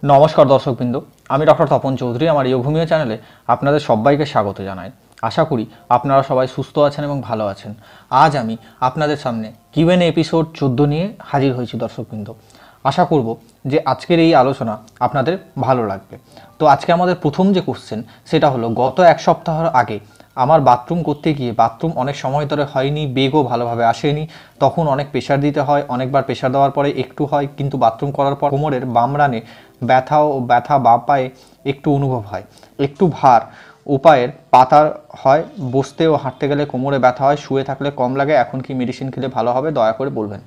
নমস্কার দর্শকবৃন্দ, আমি ডক্টর তপন চৌধুরী। আমার যোগভূমিও চ্যানেলে আপনাদের সবাইকে স্বাগত জানাই। আশা করি আপনারা সবাই সুস্থ আছেন এবং ভালো আছেন। আজ আমি আপনাদের সামনে কিউএনএ এপিসোড 14 নিয়ে হাজির হয়েছি দর্শকবৃন্দ। আশা করব যে আজকের এই আলোচনা আপনাদের ভালো লাগবে। তো আজকে আমাদের প্রথম যে কোশ্চেন সেটা হলো, গত এক সপ্তাহের আগে আমার বাথরুম করতে গিয়ে বাথরুম অনেক সময় ধরে হয়নি, বেগও ভালোভাবে আসেনি, তখন অনেক প্রেশার দিতে হয়, অনেকবার প্রেশার দেওয়ার পরে একটু হয়, কিন্তু বাথরুম করার পর কোমরের বাম রানে ব্যথা বা পায়ে একটু অনুভব হয়, একটু ভার উপায়ের পাতার হয়, বসতে ও হাঁটতে গেলে কোমরে ব্যথা হয়, শুয়ে থাকলে কম লাগে, এখন কি মেডিসিন খেলে ভালো হবে, দয়া করে বলবেন।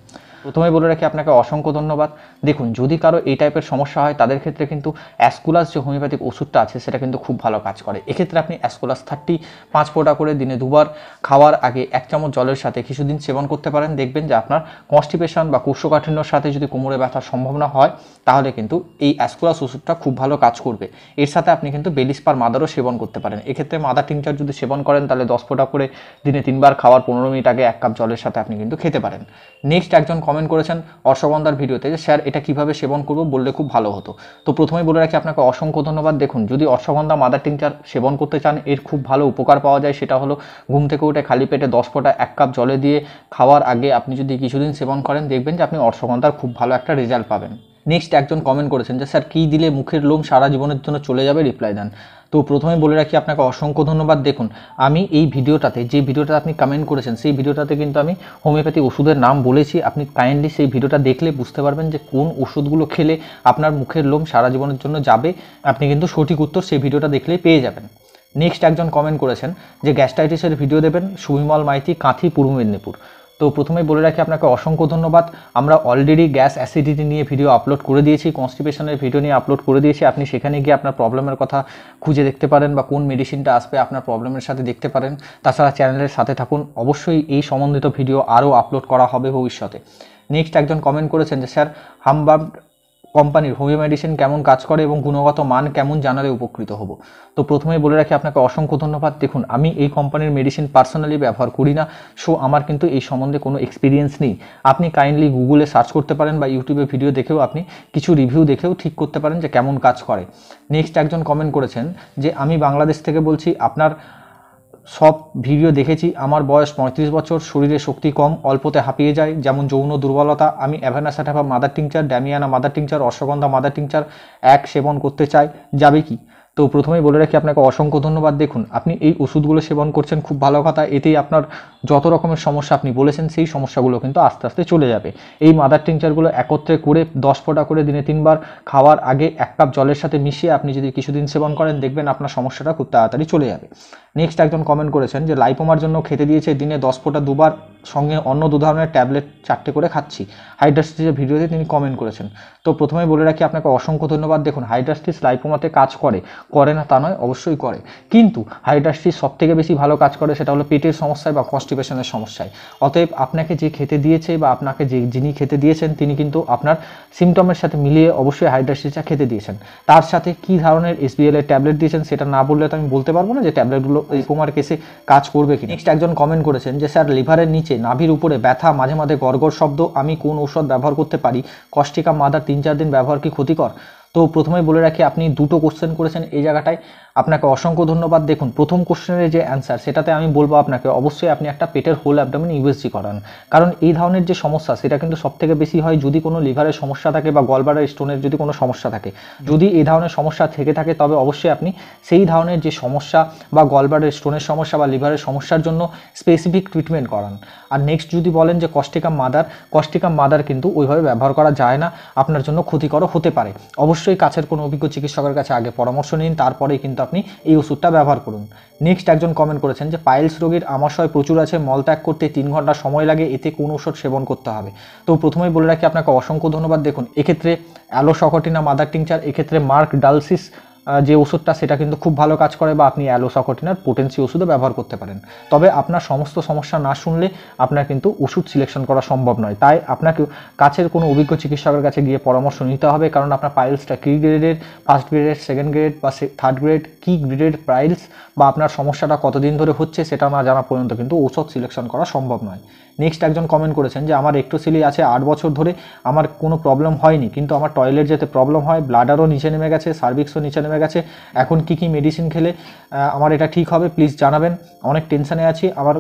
প্রথমে বলে রাখি, আপনাকে অসংখ্য ধন্যবাদ। দেখুন, যদি কারো এই টাইপের সমস্যা হয় তাদের ক্ষেত্রে কিন্তু অ্যাসকুলাস যে হোমিওপ্যাথিক ওষুধটা আছে সেটা কিন্তু খুব ভালো কাজ করে। এক্ষেত্রে আপনি অ্যাসকুলাস 30 5 ফোঁটা করে দিনে 2 বার খাওয়ার আগে 1 চামচ জলের সাথে কিছুদিন সেবন করতে পারেন। দেখবেন যে আপনার কনস্টিপেশন বা কোষ্ঠকাঠিন্যর সাথে যদি কোমরে ব্যথার সম্ভাবনা হয় তাহলে কিন্তু এই অ্যাসকুলাস ওষুধটা খুব ভালো কাজ করবে। এর সাথে আপনি কিন্তু বেলিস্পার মাদারও সেবন করতে পারেন। এক্ষেত্রে মাদার টিংচার যদি সেবন করেন তাহলে 10 ফোঁটা করে দিনে 3 বার খাওয়ার 15 মিনিট আগে 1 কাপ জলের সাথে আপনি কিন্তু খেতে পারেন। নেক্সট একজন কমেন্ট করেছেন অশ্বগন্ধার ভিডিওতে যে স্যার এটা কিভাবে সেবন করব বললে খুব ভালো হতো। তো প্রথমেই বলে রাখি, আপনাকে অসংখ্য ধন্যবাদ। দেখুন, যদি অশ্বগন্ধা মাদার টিংচার সেবন করতে চান, এর খুব ভালো উপকার পাওয়া যায়। সেটা হলো, ঘুম থেকে উঠে খালি পেটে 10 ফোঁটা 1 কাপ জলে দিয়ে খাওয়ার আগে আপনি যদি কিছুদিন সেবন করেন, দেখবেন যে আপনি অশ্বগন্ধার খুব ভালো একটা রেজাল্ট পাবেন। নেক্সট একজন কমেন্ট করেছেন যে স্যার কী দিলে মুখের লোম সারা জীবনের জন্য চলে যাবে, রিপ্লাই দেন। তো প্রথমে বলে রাখি, আপনাকে অসংখ্য ধন্যবাদ। দেখুন, আমি এই ভিডিওটাতে যে ভিডিওটা আপনি কমেন্ট করেছেন সেই ভিডিওটাতে কিন্তু আমি হোমিওপ্যাথি ওষুধের নাম বলেছি। আপনি কাইন্ডলি সেই ভিডিওটা দেখলে বুঝতে পারবেন যে কোন ওষুধগুলো খেলে আপনার মুখের লোম সারা জীবনের জন্য যাবে। আপনি কিন্তু সঠিক উত্তর সেই ভিডিওটা দেখলেই পেয়ে যাবেন। নেক্সট একজন কমেন্ট করেছেন যে গ্যাস্ট্রাইটিসের ভিডিও দেবেন, সুবিমল মাইতি, কাঁথি, পূর্ব মেদিনীপুর। তো প্রথমেই বলে রাখি, আপনাকে অসংখ্য ধন্যবাদ। আমরা অলরেডি গ্যাস অ্যাসিডিটি নিয়ে ভিডিও আপলোড করে দিয়েছি, কনস্টিপেশনের ভিডিও নিয়ে আপলোড করে দিয়েছি। আপনি সেখানে গিয়ে আপনার প্রবলেমের কথা খুঁজে দেখতে পারেন বা কোন মেডিসিনটা আসবে আপনার প্রবলেমের সাথে দেখতে পারেন। তাছাড়া চ্যানেলের সাথে থাকুন, অবশ্যই এই সম্বন্ধিত ভিডিও আরও আপলোড করা হবে ভবিষ্যতে। নেক্সট একজন কমেন্ট করেছেন যে স্যার হামবার্ড কোম্পানির হোমিও মেডিসিন কেমন কাজ করে এবং গুণগত মান কেমন জানালে উপকৃত হব। তো প্রথমেই বলে রাখি, আপনাকে অসংখ্য ধন্যবাদ। দেখুন, আমি এই কোম্পানির মেডিসিন পার্সোনালি ব্যবহার করি না, সো আমার কিন্তু এই সম্বন্ধে কোনো এক্সপিরিয়েন্স নেই। আপনি কাইন্ডলি গুগলে সার্চ করতে পারেন বা ইউটিউবে ভিডিও দেখেও আপনি কিছু রিভিউ দেখেও ঠিক করতে পারেন যে কেমন কাজ করে। নেক্সট একজন কমেন্ট করেছেন যে আমি বাংলাদেশ থেকে বলছি, আপনার সব ভিডিও দেখেছি, আমার বয়স 35 বছর, শরীরে শক্তি কম, অল্পতে হাঁপিয়ে যায়, যেমন যৌন দুর্বলতা। আমি অ্যাভানাসাটাফা mother tincture, damiana mother tincture, ashwagandha mother tincture এক সেবন করতে চাই, যাবে কি? তো প্রথমেই বলে রাখি, আপনাকে অসংখ্য ধন্যবাদ। দেখুন, আপনি এই ওষুধগুলো সেবন করছেন, খুব ভালো কথা। এতেই আপনার যত রকমের সমস্যা আপনি বলেছেন সেই সমস্যাগুলো কিন্তু আস্তে আস্তে চলে যাবে। এই মাদার টিংচারগুলো একত্রে করে 10 ফোঁটা করে দিনে 3 বার খাওয়ার আগে 1 কাপ জলের সাথে মিশিয়ে আপনি যদি কিছুদিন সেবন করেন, দেখবেন আপনার সমস্যাটা খুব তাড়াতাড়ি চলে যাবে। নেক্সট একজন কমেন্ট করেছেন যে লাইপোমার জন্য খেতে দিয়েছে, দিনে 10 ফোঁটা 2 বার, সঙ্গে অন্য 2 ধরনের ট্যাবলেট 4টে করে খাচ্ছি। হাইড্রাস্টিসের ভিডিওতে তিনি কমেন্ট করেছেন। তো প্রথমেই বলে রাখি, আপনাকে অসংখ্য ধন্যবাদ। দেখুন, হাইড্রাস্টিস লাইপোমাতে কাজ করে না তা নয়, অবশ্যই করে, কিন্তু হাইড্রাস্টিস সব থেকে বেশি ভালো কাজ করে সেটা হলো পেটের সমস্যায় বা কনস্টিপেশনের সমস্যায়। অতএব আপনাকে যে খেতে দিয়েছে বা আপনাকে যিনি খেতে দিয়েছেন তিনি কিন্তু আপনার সিমটমের সাথে মিলিয়ে অবশ্যই হাইড্রাস্টিসটা খেতে দিয়েছেন। তার সাথে কী ধরনের SBL এর ট্যাবলেট দিয়েছেন সেটা না বললে তো আমি বলতে পারবো না যে ট্যাবলেটগুলো লাইপোমার কেসে কাজ করবে কি। নেক্সট একজন কমেন্ট করেছেন যে স্যার লিভারের নিচে নাভির উপরে ব্যথা, মাঝে মাঝে গড়গড় শব্দ, আমি কোন ঔষধ ব্যবহার করতে পারি? কস্টিকাম মাদার 3-4 দিন ব্যবহার কি ক্ষতিকর? তো প্রথমেই বলে রাখি, আপনি দুটো কোশ্চেন করেছেন এই জায়গাটায়, আপনাকে অসংখ্য ধন্যবাদ। দেখুন, প্রথম কোশ্চেনের যে অ্যান্সার সেটাতে আমি বলবো আপনাকে অবশ্যই আপনি একটা পেটের হোল অ্যাবডোমেন USG করান, কারণ এই ধরনের যে সমস্যা সেটা কিন্তু সবথেকে বেশি হয় যদি কোনো লিভারের সমস্যা থাকে বা গলব্লাডার স্টোনের যদি কোনো সমস্যা থাকে। যদি এই ধরনের সমস্যা থেকে থাকে তবে অবশ্যই আপনি সেই ধরনের যে সমস্যা বা গলব্লাডার স্টোনের সমস্যা বা লিভারের সমস্যার জন্য স্পেসিফিক ট্রিটমেন্ট করান। আর নেক্সট যদি বলেন যে কস্টিকাম মাদার কিন্তু ওইভাবে ব্যবহার করা যায় না, আপনার জন্য ক্ষতিকর হতে পারে। অবশ্যই কাছের কোনো অভিজ্ঞ চিকিৎসকের কাছে আগে পরামর্শ নিন, তারপরেই কিন্তু আপনি এই ওষুধটা ব্যবহার করুন। নেক্সট একজন কমেন্ট করেছেন যে পাইলস রোগীর আমাশয় প্রচুর আছে, মলত্যাগ করতে 3 ঘন্টা সময় লাগে, এতে কোন ওষুধ সেবন করতে হবে? তো প্রথমেই বলে রাখি, আপনাকে অসংখ্য ধন্যবাদ। দেখুন, এক্ষেত্রে অ্যালোসকটিনা মাদার টিংচার, এক্ষেত্রে মার্ক ডালসিস যে ওষুধটা সেটা কিন্তু খুব ভালো কাজ করে, বা আপনি অ্যালোসাকটিন আর পোটেন্সি ওষুধও ব্যবহার করতে পারেন। তবে আপনার সমস্ত সমস্যা না শুনলে আপনার কিন্তু ওষুধ সিলেকশন করা সম্ভব নয়। তাই আপনাকে কাছের কোনো অভিজ্ঞ চিকিৎসকের কাছে গিয়ে পরামর্শ নিতে হবে, কারণ আপনার পাইলসটা কী গ্রেডের, ফার্স্ট গ্রেডের, সেকেন্ড গ্রেড বা থার্ড গ্রেড, কী গ্রেডের পাইলস বা আপনার সমস্যাটা কতদিন ধরে হচ্ছে সেটা না জানা পর্যন্ত কিন্তু ওষুধ সিলেকশন করা সম্ভব নয়। নেক্সট একজন কমেন্ট করেছেন যে আমার রেক্টোসিলি আছে 8 বছর ধরে, আমার কোনো প্রবলেম হয়নি, কিন্তু আমার টয়লেট যেতে প্রবলেম হয়, ব্লাডারও নিচে নেমে গেছে, সার্ভিক্সও নিচে নেমে গেছে, এখন কি কি মেডিসিন খেলে আমার এটা ঠিক হবে প্লিজ জানাবেন, অনেক টেনশনে আছি, আমার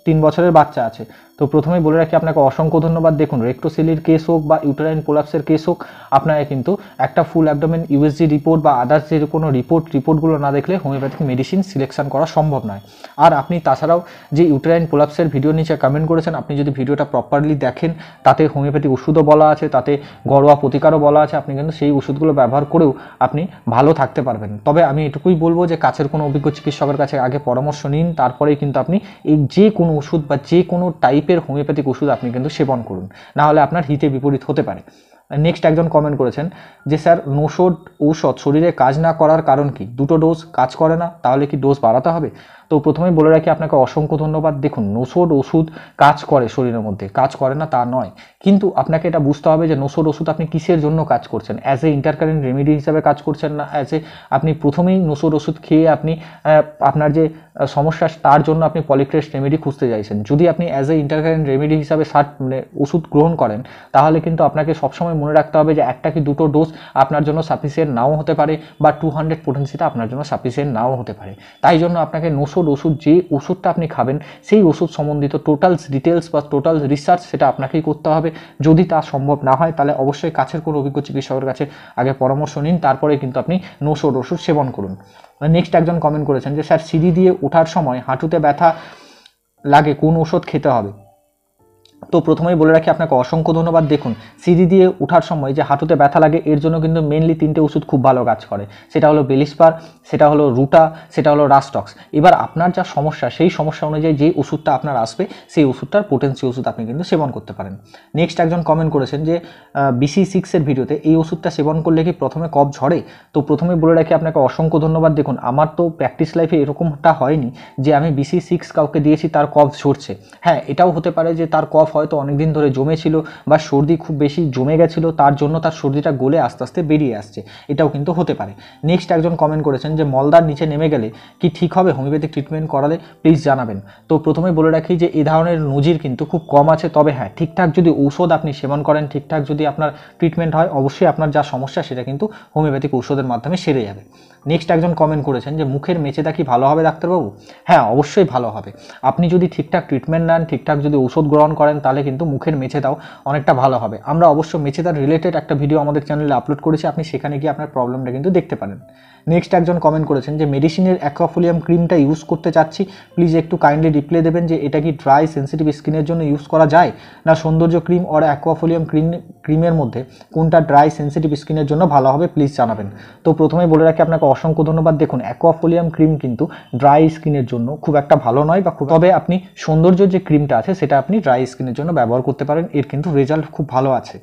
3 বছরের বাচ্চা আছে। তো প্রথমেই বলে রাখি আপনাকে অসংখ্য ধন্যবাদ। দেখুন, রেক্টোসিলির কেস হোক বা ইউটেরাইন প্রোলাপসের কেস হোক, আপনাকে কিন্তু একটা ফুল অ্যাবডোমেন ইউএসজি রিপোর্ট বা আদার্স যে কোনো রিপোর্টগুলো না দেখলে হোমিওপ্যাথিক মেডিসিন সিলেকশন করা সম্ভব নয়। আর আপনি তাছাড়াও যে ইউটেরাইন প্রোলাপসের ভিডিও নিচে কমেন্ট করেছেন, আপনি যদি ভিডিওটা প্রপারলি দেখেন, তাতে হোমিওপ্যাথিক ওষুধও বলা আছে, তাতে ঘরোয়া প্রতিকারও বলা আছে, আপনি কিন্তু সেই ওষুধগুলো ব্যবহার করেও আপনি ভালো থাকতে পারবেন। তবে আমি এটুকুই বলবো যে কাছের কোনো অভিজ্ঞ চিকিৎসকের কাছে আগে পরামর্শ নিন, তারপরেই কিন্তু আপনি এই যে কোনো ওষুধ বা যে কোনো টাইপের হোমিওপ্যাথিক ওষুধ আপনি কিন্তু সেবন করুন, না হলে আপনার হিতে বিপরীত হতে পারে। নেক্সট একজন কমেন্ট করেছেন যে স্যার নোসোড ঔষধ শরীরে কাজ না করার কারণ কি, 2টো ডোজ কাজ করে না, তাহলে কি ডোজ বাড়াতে হবে? তো প্রথমেই বলে রাখি আপনাকে অসংখ্য ধন্যবাদ। দেখুন, নোসোড ওষুধ কাজ করে শরীরের মধ্যে, কাজ করে না তা নয়, কিন্তু আপনাকে এটা বুঝতে হবে যে নোসোড ওষুধ আপনি কিসের জন্য কাজ করছেন, অ্যাজ এ ইন্টারকারেন্ট রেমেডি হিসাবে কাজ করছেন না অ্যাজ এ আপনি প্রথমেই নোসোড ওষুধ খেয়ে আপনি আপনার যে সমস্যা তার জন্য আপনি পলিক্রেস্ট রেমেডি খুঁজতে চাইছেন। যদি আপনি অ্যাজ এ ইন্টারকারেন্ট রেমেডি হিসাবে ওষুধ গ্রহণ করেন, তাহলে কিন্তু আপনাকে সবসময় মনে রাখতে হবে যে একটা কি 2টো ডোজ আপনার জন্য সাফিসিয়েন্ট নাও হতে পারে, বা 200 পোটেন্সিটা আপনার জন্য সাফিসিয়েন্ট নাও হতে পারে। তাই জন্য আপনাকে নোসোড ওষুধ, যে ওষুধটা আপনি খাবেন সেই ওষুধ সম্বন্ধিত টোটাল ডিটেলস বা টোটাল রিসার্চ সেটা আপনাকেই করতে হবে। যদি তা সম্ভব না হয়, তাহলে অবশ্যই কাছের কোনো অভিজ্ঞ চিকিৎসকের কাছে আগে পরামর্শ নিন, তারপরে কিন্তু আপনি নোসোড ওষুধ সেবন করুন। নেক্সট একজন কমেন্ট করেছেন যে স্যার সিঁড়ি দিয়ে ওঠার সময় হাঁটুতে ব্যথা লাগে, কোন ওষুধ খেতে হবে? তো প্রথমেই বলে রাখি আপনাকে অসংখ্য ধন্যবাদ। দেখুন, সিঁড়ি দিয়ে ওঠার সময় যে হাঁটুতে ব্যথা লাগে, এর জন্য কিন্তু মেনলি 3টে ওষুধ খুব ভালো কাজ করে, সেটা হলো বেলিস্পার, সেটা হলো রুটা, সেটা হলো রাস্টক্স। এবার আপনার যা সমস্যা, সেই সমস্যা অনুযায়ী যে ওষুধটা আপনার আসবে সেই ওষুধটার পোটেন্সি ওষুধ আপনি কিন্তু সেবন করতে পারেন। নেক্সট একজন কমেন্ট করেছেন যে BC6 ভিডিওতে এই ওষুধটা সেবন করলে কি প্রথমে কফ ঝরে? তো প্রথমে বলে রাখি আপনাকে অসংখ্য ধন্যবাদ। দেখুন, আমার তো প্র্যাকটিস লাইফে এরকমটা হয়নি যে আমি BC6 কাউকে দিয়েছি তার কফ ঝরছে। হ্যাঁ, এটাও হতে পারে যে তার কফ হয়তো অনেকদিন ধরে জমেছিল বা সর্দি খুব বেশি জমে গেছিল, তার জন্য তার সর্দিটা গলে আস্তে আস্তে বেরিয়ে আসছে, এটাও কিন্তু হতে পারে। নেক্সট একজন কমেন্ট করেছেন যে মলদার নিচে নেমে গেলে কি ঠিক হবে হোমিওপ্যাথিক ট্রিটমেন্ট করালে, প্লিজ জানাবেন। তো প্রথমেই বলে রাখি যে এই ধরনের নজির কিন্তু খুব কম আছে, তবে হ্যাঁ, ঠিকঠাক যদি ঔষধ আপনি সেবন করেন, ঠিকঠাক যদি আপনার ট্রিটমেন্ট হয়, অবশ্যই আপনার যা সমস্যা সেটা কিন্তু হোমিওপ্যাথিক ঔষধের মাধ্যমে সেরে যাবে। নেক্সট একজন কমেন্ট করেছেন যে মুখের মেচেদা কি ভালো হবে ডাক্তারবাবু? হ্যাঁ, অবশ্যই ভালো হবে। আপনি যদি ঠিকঠাক ট্রিটমেন্ট নেন, ঠিকঠাক যদি ওষুধ গ্রহণ করেন, তাহলে কিন্তু মুখের মেচেদাও অনেকটা ভালো হবে। আমরা অবশ্য মেচেদার রিলেটেড একটা ভিডিও আমাদের চ্যানেলে আপলোড করেছি, আপনি সেখানে গিয়ে আপনার প্রবলেমটা কিন্তু দেখতে পারেন। নেক্সট একজন কমেন্ট করেছেন যে মেডিসিনের অ্যাকোয়াফোলিয়াম ক্রিমটা ইউজ করতে চাচ্ছি, প্লিজ একটু কাইন্ডলি রিপ্লাই দেবেন যে এটা কি ড্রাই সেন্সিটিভ স্কিনের জন্য ইউজ করা যায়, না সৌন্দর্য ক্রিম আর অ্যাকোয়াফোলিয়াম ক্রিমের মধ্যে কোনটা ড্রাই সেন্সিটিভ স্কিনের জন্য ভালো হবে, প্লিজ জানাবেন। তো প্রথমে বলে রাখি আপনাকে অসংখ্য ধন্যবাদ। দেখুন, অ্যাকোয়াফোলিয়াম ক্রিম কিন্তু ড্রাই স্কিনের জন্য খুব একটা ভালো নয়, বা তবে আপনি সৌন্দর্য যে ক্রিমটা আছে সেটা আপনি ড্রাই স্কিনের জন্য ব্যবহার করতে পারেন, এর কিন্তু রেজাল্ট খুব ভালো আছে।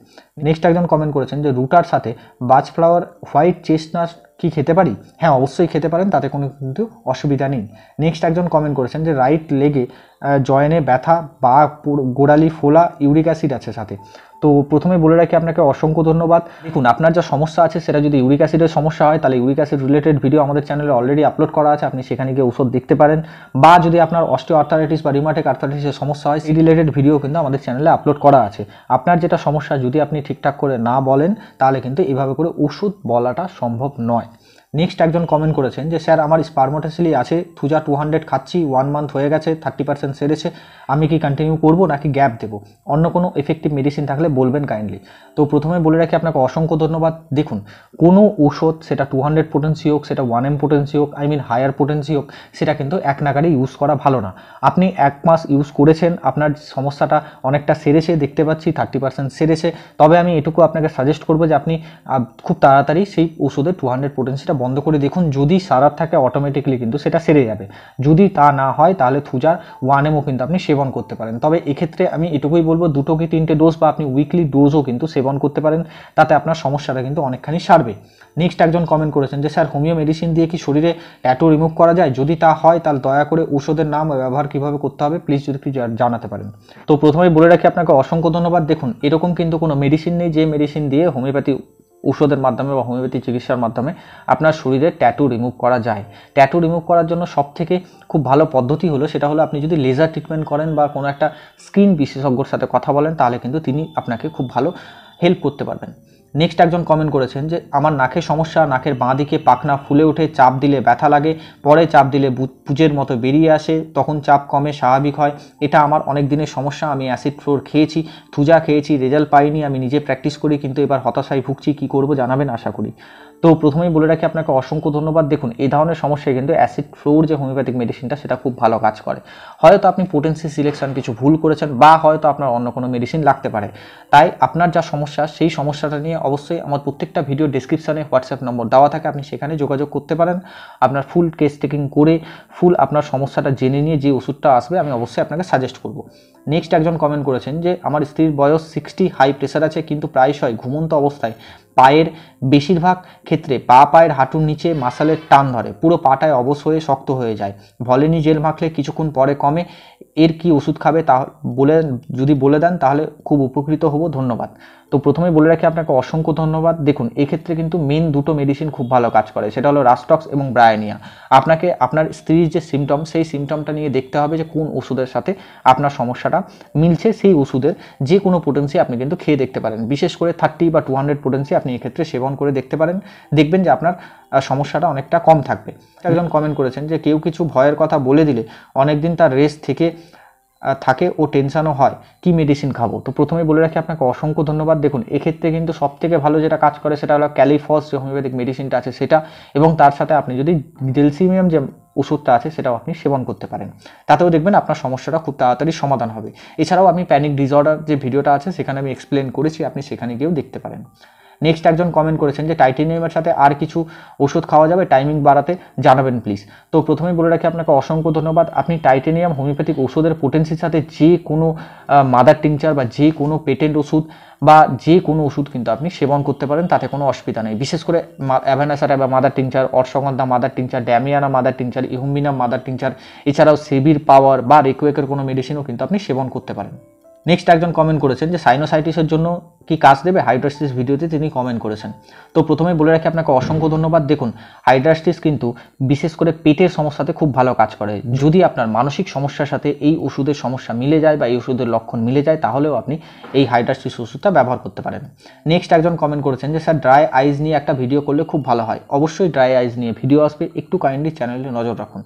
নেক্সট একজন কমেন্ট করেছেন যে রুটার সাথে বাজফ্লাওয়ার হোয়াইট চেস্টনাট কি খেতে পারি? হ্যাঁ, অবশ্যই খেতে পারেন, তাতে কোনো কিন্তু অসুবিধা নেই। নেক্সট একজন কমেন্ট করেছেন যে রাইট লেগে জয়েনে ব্যথা বা গোড়ালি ফোলা, ইউরিক অ্যাসিড আছে সাথে। তো প্রথমে বলে রাখি আপনাকে অসংখ্য ধন্যবাদ। দেখুন, আপনার যা সমস্যা আছে সেটা যদি ইউরিক অ্যাসিডের সমস্যা হয়, তাহলে ইউরিক অ্যাসিড রিলেটেড ভিডিও আমাদের চ্যানেলে অলরেডি আপলোড করা আছে, আপনি সেখানে গিয়ে ওষুধ দেখতে পারেন। বা যদি আপনার অস্টিও আর্থারাইটিস বা রিউমাটিক আর্থারাইটিসের সমস্যা হয়, সেই রিলেটেড ভিডিও কিন্তু আমাদের চ্যানেলে আপলোড করা আছে। আপনার যেটা সমস্যা যদি আপনি ঠিকঠাক করে না বলেন, তাহলে কিন্তু এভাবে করে ওষুধ বলাটা সম্ভব নয়। নেক্সট একজন কমেন্ট করেছেন যে স্যার আমার স্পারমোটেসিলি আছে, থুজা 200 খাচ্ছি, 1 মান্থ হয়ে গেছে, 30% সেরেছে, আমি কি কন্টিনিউ করবো নাকি গ্যাপ দেবো? অন্য কোনো এফেক্টিভ মেডিসিন থাকলে বলবেন কাইন্ডলি। তো প্রথমে বলে রাখি আপনাকে অসংখ্য ধন্যবাদ। দেখুন, কোনো ওষুধ সেটা 200 পোটেন্সি হোক, সেটা 1M পোটেন্সি হোক, হায়ার পোটেন্সি হোক, সেটা কিন্তু এক নাগারে ইউজ করা ভালো না। আপনি 1 মাস ইউজ করেছেন, আপনার সমস্যাটা অনেকটা সেরেছে, দেখতে পাচ্ছি 30% সেরেছে, তবে আমি এটুকু আপনাকে সাজেস্ট করবো যে আপনি খুব তাড়াতাড়ি সেই ওষুধের 200 পোটেন্সিটা বন্ধ করে দেখুন, যদি সারার থাকে অটোমেটিক্যালি কিন্তু সেটা সেরে যাবে। যদি তা না হয় তাহলে থুজার 1mও কিন্তু আপনি সেবন করতে পারেন। তবে এক্ষেত্রে আমি এটুকুই বলবো 2 কি 3টে ডোজ বা আপনি উইকলি ডোজও কিন্তু সেবন করতে পারেন, তাতে আপনার সমস্যাটা কিন্তু অনেকখানি সারবে। নেক্সট একজন কমেন্ট করেছেন যে স্যার হোমিও মেডিসিন দিয়ে কি শরীরে ট্যাটু রিমুভ করা যায়? যদি তা হয় তাহলে দয়া করে ওষুধের নাম ও ব্যবহার কীভাবে করতে হবে প্লিজ যদি একটু জানাতে পারেন। তো প্রথমেই বলে রাখি আপনাকে অসংখ্য ধন্যবাদ। দেখুন, এরকম কিন্তু কোনো মেডিসিন নেই যে মেডিসিন দিয়ে হোমিওপ্যাথি ওষুধের মাধ্যমে বা হোমিওপ্যাথি চিকিৎসার মাধ্যমে আপনার শরীরে ট্যাটু রিমুভ করা যায়। ট্যাটু রিমুভ করার জন্য সবথেকে খুব ভালো পদ্ধতি হলো সেটা হলো আপনি যদি লেজার ট্রিটমেন্ট করেন বা কোনো একটা স্কিন বিশেষজ্ঞর সাথে কথা বলেন, তাহলে কিন্তু তিনি আপনাকে খুব ভালো হেল্প করতে পারবেন। নেক্সট একজন কমেন্ট করেছেন যে আমার নাকের সমস্যা, নাকের বাঁ দিকে পাখনা ফুলে ওঠে, চাপ দিলে ব্যথা লাগে, পরে চাপ দিলে পুজের মতো বেরিয়ে আসে, তখন চাপ কমে স্বাভাবিক হয়। এটা আমার অনেক দিনের সমস্যা। আমি অ্যাসিড ফ্লোর খেয়েছি, থুজা খেয়েছি, রেজাল্ট পাইনি। আমি নিজে প্র্যাকটিস করি কিন্তু এবার হতাশায় ভুগছি, কী করব জানাবেন আশা করি। তো প্রথমেই বলে রাখি আপনাকে অসংখ্য ধন্যবাদ। দেখুন, এই ধরনের সমস্যায় কিন্তু অ্যাসিড ফ্লোর যে হোমিওপ্যাথিক মেডিসিনটা সেটা খুব ভালো কাজ করে। হয়তো আপনি পোটেন্সি সিলেকশন কিছু ভুল করেছেন বা হয়তো আপনার অন্য কোনো মেডিসিন লাগতে পারে। তাই আপনার যা সমস্যা সেই সমস্যাটা নিয়ে অবশ্যই আমার প্রত্যেকটা ভিডিও ডেসক্রিপশানে হোয়াটসঅ্যাপ নম্বর দেওয়া থাকে, আপনি সেখানে যোগাযোগ করতে পারেন। আপনার ফুল কেস টেকিং করে ফুল আপনার সমস্যাটা জেনে নিয়ে যে ওষুধটা আসবে আমি অবশ্যই আপনাকে সাজেস্ট করব। নেক্সট একজন কমেন্ট করেছেন যে আমার স্ত্রীর বয়স 60, হাই প্রেশার আছে, কিন্তু প্রায়শই ঘুমন্ত অবস্থায় পায়ের বেশিরভাগ ক্ষেত্রে পায়ের হাঁটুর নিচে মাসালের টান ধরে, পুরো পাটায় অবশ হয়ে শক্ত হয়ে যায়। ভলিনি জেল মাখলে কিছুক্ষণ পরে কমে। এর কি ওষুধ খাবে তা যদি বলে দেন তাহলে খুব উপকৃত হব, ধন্যবাদ। তো প্রথমে বলে রাখি আপনাকে অসংখ্য ধন্যবাদ। দেখুন, এক্ষেত্রে কিন্তু মেন দুটো মেডিসিন খুব ভালো কাজ করে, সেটা হলো রাস্টক্স এবং ব্রায়োনিয়া। আপনাকে আপনার স্ত্রীর যে সিমটম সেই সিমটমটা নিয়ে দেখতে হবে যে কোন ওষুধের সাথে আপনার সমস্যাটা মিলছে, সেই ওষুধের যে কোনো পোটেন্সি আপনি কিন্তু খেয়ে দেখতে পারেন। বিশেষ করে 30 বা 200 পোটেন্সি আপনি এক্ষেত্রে সেবন করে দেখতে পারেন, দেখবেন যে আপনার সমস্যাটা অনেকটা কম থাকবে। একজন কমেন্ট করেছেন যে কেউ কিছু ভয়ের কথা বলে দিলে অনেকদিন তার রেস্ট থাকে ও টেনশনও হয়, কি মেডিসিন খাবো? তো প্রথমে বলে রাখি আপনাকে অসংখ্য ধন্যবাদ। দেখুন, এক্ষেত্রে কিন্তু সবথেকে ভালো যেটা কাজ করে সেটা হলো ক্যালিফস যে হোমিওপ্যাথিক মেডিসিনটা আছে সেটা, এবং তার সাথে আপনি যদি ডেলসিমিয়াম যে ওষুধটা আছে সেটাও আপনি সেবন করতে পারেন। তাতেও দেখবেন আপনার সমস্যাটা খুব তাড়াতাড়ি সমাধান হবে। এছাড়াও আমি প্যানিক ডিসঅর্ডার যে ভিডিওটা আছে সেখানে আমি এক্সপ্লেন করেছি, আপনি সেখানে গিয়েও দেখতে পারেন। নেক্সট একজন কমেন্ট করেছেন যে টাইটেনিয়ামের সাথে আর কিছু ওষুধ খাওয়া যাবে, টাইমিং বাড়াতে জানাবেন প্লিজ। তো প্রথমেই বলে রাখি আপনাকে অসংখ্য ধন্যবাদ। আপনি টাইটেনিয়াম হোমিওপ্যাথিক ওষুধের পোটেন্সির সাথে যে কোনো মাদার টিংচার বা যে কোনো পেটেন্ট ওষুধ বা যে কোনো ওষুধ কিন্তু আপনি সেবন করতে পারেন, তাতে কোনো অসুবিধা নেই। বিশেষ করে অ্যাভানাসারা বা mother tincture, ashwagandha mother tincture, damiana mother tincture, ইহুম্বিনাম মাদার টিংচার, এছাড়াও সেবির পাওয়ার বা রেকুয়েকের কোনো মেডিসিনও কিন্তু আপনি সেবন করতে পারেন। নেক্সট একজন কমেন্ট করেছেন যে সাইনোসাইটিসের জন্য কি কাজ দেবে? হাইড্রাস্টিস ভিডিওতে তিনি কমেন্ট করেছেন। তো প্রথমে বলে রাখি আপনাকে অসংখ্য ধন্যবাদ। দেখুন, হাইড্রাস্টিস কিন্তু বিশেষ করে পেটের সমস্যাতে খুব ভালো কাজ করে। যদি আপনার মানসিক সমস্যার সাথে এই ওষুধের সমস্যা মিলে যায় বা এই ওষুধের লক্ষণ মিলে যায়, তাহলেও আপনি এই হাইড্রাস্টিস ওষুধটা ব্যবহার করতে পারেন। নেক্সট একজন কমেন্ট করেছেন যে স্যার ড্রাই আইজ নিয়ে একটা ভিডিও করলে খুব ভালো হয়। অবশ্যই ড্রাই আইজ নিয়ে ভিডিও আসবে, একটু কাইন্ডলি চ্যানেলে নজর রাখুন।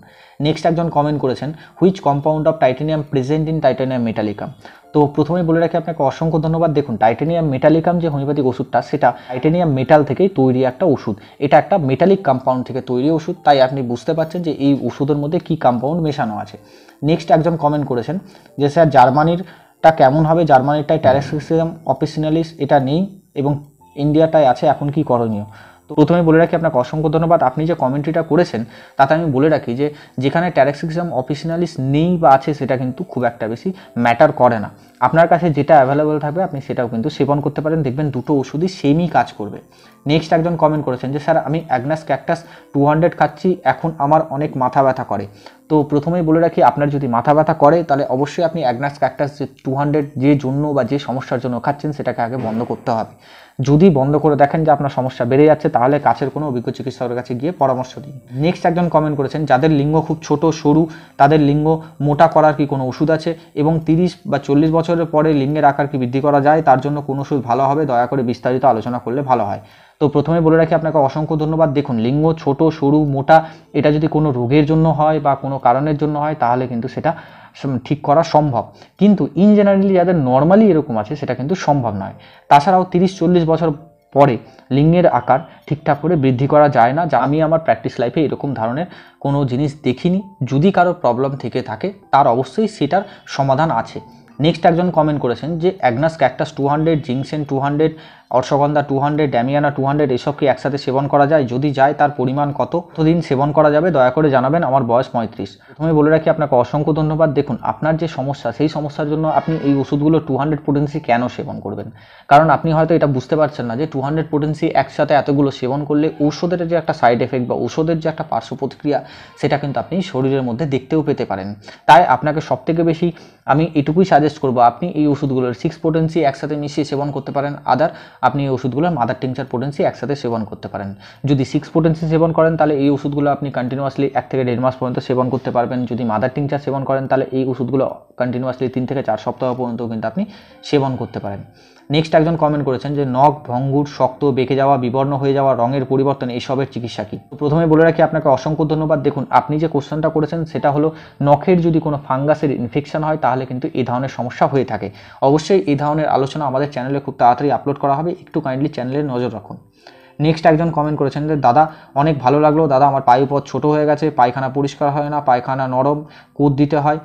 নেক্সট একজন কমেন্ট করেছেন which compound of titanium present in titanium metallicum. তো প্রথমেই বলে রাখি আপনাকে অসংখ্য ধন্যবাদ। দেখুন, টাইটেনিয়াম মেটালিকাম যে হোমিওপ্যাথিক ওষুধটা সেটা টাইটেনিয়াম মেটাল থেকেই তৈরি একটা ওষুধ। এটা একটা মেটালিক কম্পাউন্ড থেকে তৈরি ওষুধ, তাই আপনি বুঝতে পারছেন যে এই ওষুধের মধ্যে কী কম্পাউন্ড মেশানো আছে। নেক্সট একজন কমেন্ট করেছেন যে স্যার জার্মানিরটা কেমন হবে? জার্মানিরটায় ট্যারেক্সিয়াম অপিসিনালিস এটা নেই এবং ইন্ডিয়াটায় আছে, এখন কি করণীয়? তো প্রথমে বলে রাখি আপনাকে অসংখ্য ধন্যবাদ। আপনি যে কমেন্ট্রিটা করেছেন তাতে আমি বলে রাখি যে যেখানে ট্যারেক্সিয়াম অপিসিনালিস নেই বা আছে সেটা কিন্তু খুব একটা বেশি ম্যাটার করে না। আপনার কাছে যেটা অ্যাভেলেবল থাকবে আপনি সেটাও কিন্তু সেবন করতে পারেন, দেখবেন দুটো ওষুধই সেমই কাজ করবে। নেক্সট একজন কমেন্ট করেছেন যে স্যার আমি অ্যাগনাস ক্যাকটাস 200 খাচ্ছি, এখন আমার অনেক মাথা ব্যথা করে। তো প্রথমেই বলে রাখি আপনার যদি মাথা ব্যথা করে তাহলে অবশ্যই আপনি অ্যাগনাস ক্যাকটাস যে 200 যে জন্য বা যে সমস্যার জন্য খাচ্ছেন সেটাকে আগে বন্ধ করতে হবে। যদি বন্ধ করে দেখেন যে আপনার সমস্যা বেড়ে যাচ্ছে তাহলে কাছের কোনো অভিজ্ঞ চিকিৎসকের কাছে গিয়ে পরামর্শ দিন। নেক্সট একজন কমেন্ট করেছেন যাদের লিঙ্গ খুব ছোট সরু তাদের লিঙ্গ মোটা করার কি কোনো ওষুধ আছে এবং 30 বা 40 বছরের পরে লিঙ্গের আকার কি বৃদ্ধি করা যায়, তার জন্য কোন ওষুধ ভালো হবে? দয়া করে বিস্তারিত আলোচনা করলে ভালো হয়। তো প্রথমে বলে রাখি আপনাকে অসংখ্য ধন্যবাদ। দেখুন, লিঙ্গ ছোট সরু মোটা এটা যদি কোনো রোগের জন্য হয় বা কোনো কারণের জন্য হয় তাহলে কিন্তু সেটা ঠিক করা সম্ভব, কিন্তু ইন জেনারেলি যাদের নর্মালি এরকম আছে সেটা কিন্তু সম্ভব নয়। তাছাড়াও 30-40 বছর পরে লিঙ্গের আকার ঠিকঠাক করে বৃদ্ধি করা যায় না, যা আমি আমার প্র্যাকটিস লাইফে এরকম ধরনের কোনো জিনিস দেখিনি। যদি কারো প্রবলেম থেকে থাকে তার অবশ্যই সেটার সমাধান আছে। নেক্সট একজন কমেন্ট করেছেন যে agnus cactus 200, ginseng 200 ashwagandha 200, damiana 200 এসব কি একসাথে সেবন করা যায়? যদি যায় তার পরিমাণ কতদিন সেবন করা যাবে দয়া করে জানাবেন। আমার বয়স 35। প্রথমে বলে রাখি আপনাকে অসংখ্য ধন্যবাদ। দেখুন, আপনার যে সমস্যা সেই সমস্যার জন্য আপনি এই ওষুধগুলো 200 পোটেন্সি কেন সেবন করবেন? কারণ আপনি হয়তো এটা বুঝতে পারছেন না যে 200 পোটেন্সি একসাথে এতগুলো সেবন করলে ঔষধের যে একটা সাইড এফেক্ট বা ঔষধের যে একটা পার্শ্ব প্রতিক্রিয়া সেটা কিন্তু আপনি শরীরের মধ্যে দেখতেও পেতে পারেন। তাই আপনাকে সবথেকে বেশি আমি এটুকুই সাজেস্ট করব, আপনি এই ওষুধগুলোর 6 পোটেন্সি একসাথে মিশিয়ে সেবন করতে পারেন। আদার আপনি এই ওষুধগুলোর মাদার টিংচার পোটেন্সি একসাথে সেবন করতে পারেন। যদি 6 পোটেন্সি সেবন করেন তাহলে এই ওষুধগুলো আপনি কন্টিনিউয়াসলি 1 থেকে 1.5 মাস পর্যন্ত সেবন করতে পারবেন। যদি মাদার টিংচার সেবন করেন তাহলে এই ওষুধগুলো কন্টিনিউয়াসলি 3 থেকে 4 সপ্তাহ পর্যন্ত কিন্তু আপনি সেবন করতে পারেন। নেক্সট একজন কমেন্ট করেছেন যে নখ ভঙ্গুর, শক্ত, বেঁকে যাওয়া, বিবর্ণ হয়ে যাওয়া, রঙের পরিবর্তন এইসবের চিকিৎসা কি? প্রথমে বলে রাখি আপনাকে অসংখ্য ধন্যবাদ। দেখুন, আপনি যে কোশ্চেনটা করেছেন সেটা হলো নখের যদি কোনো ফাঙ্গাসের ইনফেকশন হয় তাহলে কিন্তু এই ধরনের সমস্যা হয়ে থাকে। অবশ্যই এই ধরনের আলোচনা আমাদের চ্যানেলে খুব তাড়াতাড়ি আপলোড করা হবে, একটু কাইন্ডলি চ্যানেলে নজর রাখুন। নেক্সট একজন কমেন্ট করেছেন যে দাদা অনেক ভালো লাগলো, দাদা আমার পায়ুপথ ছোট হয়ে গেছে, পায়খানা পরিষ্কার হয় না, পায়খানা নরম, কুদ দিতে হয়,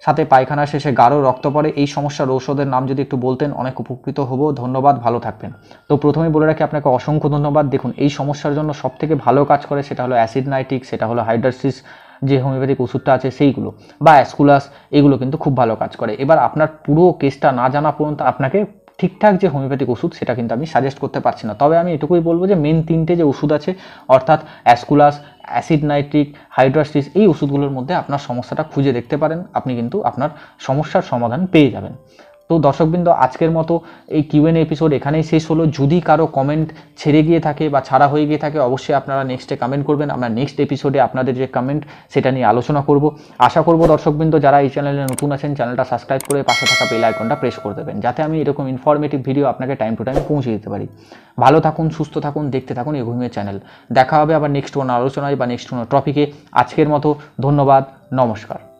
সাথে পায়খানা শেষে গাঢ় রক্ত পড়ে, এই সমস্যার ঔষধের নাম যদি একটু বলতেন অনেক উপকৃত হব, ধন্যবাদ, ভালো থাকবেন। তো প্রথমেই বলে রাখি আপনাকে অসংখ্য ধন্যবাদ। দেখুন, এই সমস্যার জন্য সবথেকে ভালো কাজ করে সেটা হলো অ্যাসিড নাইট্রিক, সেটা হলো হাইড্রাসিস যে হোমিওপ্যাথিক ওষুধটা আছে সেইগুলো, বা অ্যাসকুলাস, এগুলো কিন্তু খুব ভালো কাজ করে। এবার আপনার পুরো কেসটা না জানা পর্যন্ত আপনাকে ঠিকঠাক যে হোমিওপ্যাথিক ওষুধ সেটা কিন্তু আমি সাজেস্ট করতে পারছি না। তবে আমি এটুকুই বলবো যে মেন 3টে যে ওষুধ আছে অর্থাৎ অ্যাসকুলাস, অ্যাসিড নাইট্রিক, হাইড্রাসিস, এই ওষুধগুলোর মধ্যে আপনার সমস্যাটা খুঁজে দেখতে পারেন, আপনি কিন্তু আপনার সমস্যার সমাধান পেয়ে যাবেন। তো দর্শকবৃন্দ, আজকের মতো এই কিউএনএ এপিসোড এখানেই শেষ হলো। যদি কারো কমেন্ট ছেড়ে গিয়ে থাকে বা ছাড়া হয়ে গিয়ে থাকে অবশ্যই আপনারা নেক্সটে কমেন্ট করবেন। আমরা নেক্সট এপিসোডে আপনাদের যে কমেন্ট সেটা নিয়ে আলোচনা করব। আশা করব দর্শকবৃন্দ যারা এই চ্যানেলে নতুন আছেন চ্যানেলটা সাবস্ক্রাইব করে পাশে থাকা বেল আইকনটা প্রেস করে দেবেন, যাতে আমি এরকম ইনফরমেটিভ ভিডিও আপনাকে টাইম টু টাইম পৌঁছে দিতে পারি। ভালো থাকুন, সুস্থ থাকুন, দেখতে থাকুন এগোমিয়া চ্যানেল। দেখা হবে আবার নেক্সট কোনো আলোচনায় বা নেক্সট কোনো টপিকে। আজকের মতো ধন্যবাদ, নমস্কার।